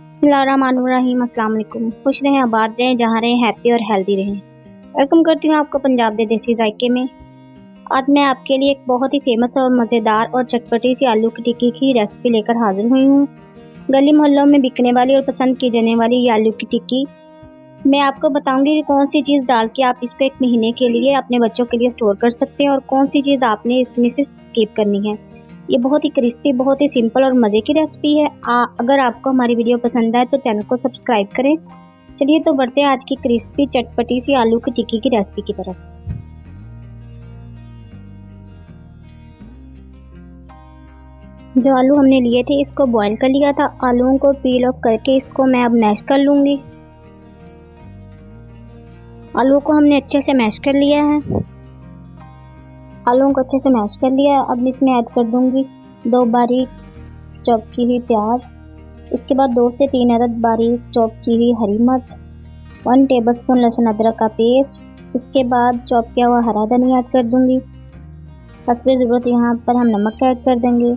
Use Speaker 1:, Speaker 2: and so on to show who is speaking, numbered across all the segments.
Speaker 1: बिस्मिल्लाहिर्रहमानिर्रहीम। अस्सलाम वालेकुम। खुश रहें, आबाद रहें, जहाँ रहें, हैप्पी और हेल्दी रहें। वेलकम करती हूँ आपको पंजाब दे देसी जायके में। आज मैं आपके लिए एक बहुत ही फेमस और मज़ेदार और चटपटी सी आलू की टिक्की की रेसिपी लेकर हाजिर हुई हूँ। गली मोहल्लों में बिकने वाली और पसंद की जाने वाली ये आलू की टिक्की मैं आपको बताऊंगी कि कौन सी चीज़ डाल के आप इसको 1 महीने के लिए अपने बच्चों के लिए स्टोर कर सकते हैं और कौन सी चीज़ आपने इसमें से स्किप करनी है। ये बहुत ही क्रिस्पी, बहुत ही सिंपल और मज़े की रेसिपी है। अगर आपको हमारी वीडियो पसंद आए तो चैनल को सब्सक्राइब करें। चलिए तो बढ़ते हैं आज की क्रिस्पी चटपटी सी आलू की टिक्की की रेसिपी की तरफ। जो आलू हमने लिए थे इसको बॉईल कर लिया था। आलूओं को पील ऑफ करके इसको मैं अब मैश कर लूँगी। आलू को हमने अच्छे से मैश कर लिया है। आलूओं को अच्छे से मैश कर लिया है। अब इसमें ऐड कर दूंगी 2 बारीक चॉप की हुई प्याज, इसके बाद 2 से 3 अदद बारीक चॉप की हुई हरी मिर्च, 1 टेबलस्पून लहसुन अदरक का पेस्ट, इसके बाद चॉप किया हुआ हरा धनिया ऐड कर दूंगी। हस्बे ज़रूरत यहाँ पर हम नमक ऐड कर देंगे।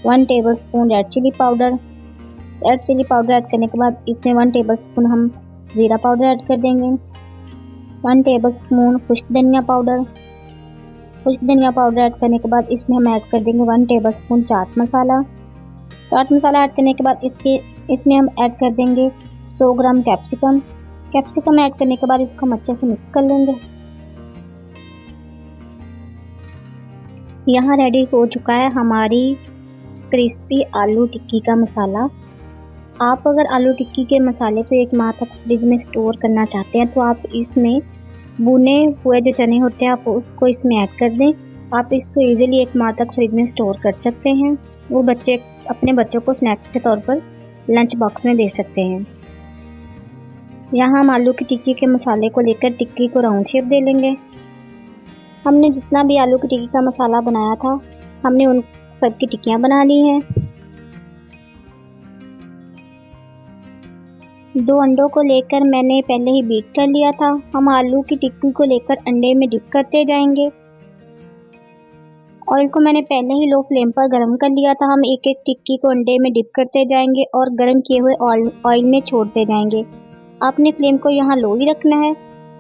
Speaker 1: 1 tablespoon red chilli powder. Red chilli powder add करने के बाद इसमें 1 टेबलस्पून हम ज़ीरा पाउडर ऐड कर देंगे। 1 टेबलस्पून खुश्क धनिया पाउडर। खुश्क धनिया पाउडर ऐड करने के बाद इसमें हम ऐड कर देंगे 1 टेबलस्पून चाट मसाला। चाट मसाला ऐड करने के बाद इसमें हम ऐड कर देंगे 100 ग्राम कैप्सिकम। कैप्सिकम ऐड करने के बाद इसको हम अच्छे से मिक्स कर लेंगे। यहाँ रेडी हो चुका है हमारी क्रिस्पी आलू टिक्की का मसाला। आप अगर आलू टिक्की के मसाले को 1 माह तक फ्रिज में स्टोर करना चाहते हैं तो आप इसमें भुने हुए जो चने होते हैं आप उसको इसमें ऐड कर दें। आप इसको इजीली 1 माह तक फ्रिज में स्टोर कर सकते हैं। वो बच्चे अपने बच्चों को स्नैक के तौर पर लंच बॉक्स में दे सकते हैं। यहाँ हम आलू की टिक्की के मसाले को लेकर टिक्की को राउंड शेप दे लेंगे। हमने जितना भी आलू की टिक्की का मसाला बनाया था हमने उन सब की टिक्कियाँ बना ली हैं। 2 अंडों को लेकर मैंने पहले ही बीट कर लिया था। हम आलू की टिक्की को लेकर अंडे में डिप करते जाएंगे। ऑयल को मैंने पहले ही लो फ्लेम पर गर्म कर लिया था। हम एक एक टिक्की को अंडे में डिप करते जाएंगे और गर्म किए हुए ऑयल में छोड़ते जाएंगे। आपने फ्लेम को यहाँ लो ही रखना है।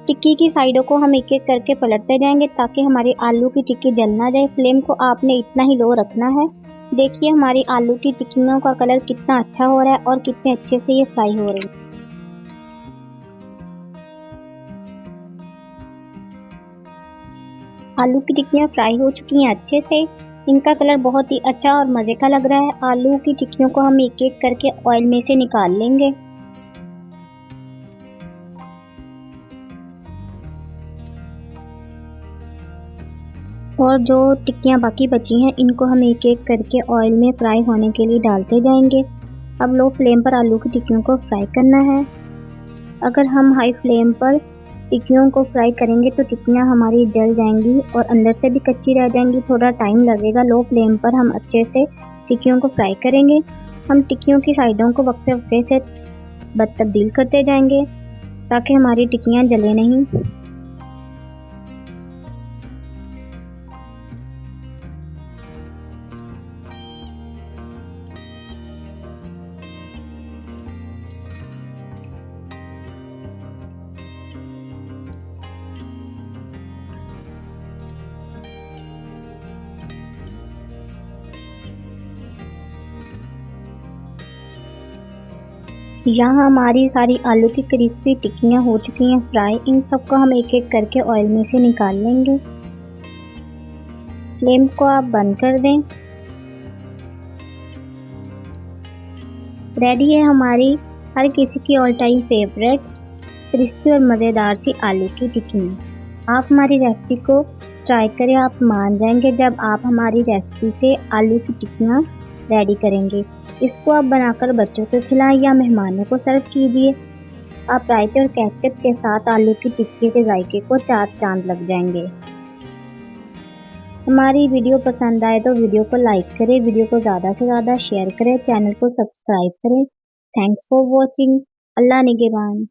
Speaker 1: टिक्की की साइडों को हम एक एक करके पलटते जाएंगे ताकि हमारी आलू की टिक्की जल ना जाए। फ्लेम को आपने इतना ही लो रखना है। देखिए हमारी आलू की टिक्कियों का कलर कितना अच्छा हो रहा है और कितने अच्छे से ये फ्राई हो रही है। आलू की टिक्कियाँ फ्राई हो चुकी हैं अच्छे से। इनका कलर बहुत ही अच्छा और मज़े का लग रहा है। आलू की टिक्कियों को हम एक एक करके ऑयल में से निकाल लेंगे। और जो टिक्कियाँ बाकी बची हैं इनको हम एक एक करके ऑयल में फ्राई होने के लिए डालते जाएंगे। अब लो फ्लेम पर आलू की टिक्कियों को फ्राई करना है। अगर हम हाई फ्लेम पर टिक्कियों को फ्राई करेंगे तो टिक्कियाँ हमारी जल जाएंगी और अंदर से भी कच्ची रह जाएंगी। थोड़ा टाइम लगेगा। लो फ्लेम पर हम अच्छे से टिक्कियों को फ्राई करेंगे। हम टिक्कियों की साइडों को वक्फे वक्फे से तब्दील करते जाएंगे ताकि हमारी टिक्कियाँ जले नहीं। यहाँ हमारी सारी आलू की क्रिस्पी टिक्कियाँ हो चुकी हैं फ्राई। इन सबको हम एक एक करके ऑयल में से निकाल लेंगे। फ्लेम को आप बंद कर दें। रेडी है हमारी हर किसी की ऑल टाइम फेवरेट क्रिस्पी और मज़ेदार सी आलू की टिक्कियाँ। आप हमारी रेसिपी को ट्राई करें, आप मान जाएंगे जब आप हमारी रेसिपी से आलू की टिक्कियाँ रेडी करेंगे। इसको आप बनाकर बच्चों को खिलाएं या मेहमानों को सर्व कीजिए। आप रायते और केचप के साथ आलू की टिक्की के जायके को 4 चांद लग जाएंगे। हमारी वीडियो पसंद आए तो वीडियो को लाइक करें, वीडियो को ज़्यादा से ज़्यादा शेयर करें, चैनल को सब्सक्राइब करें। Thanks for watching. अल्लाह निगहबान।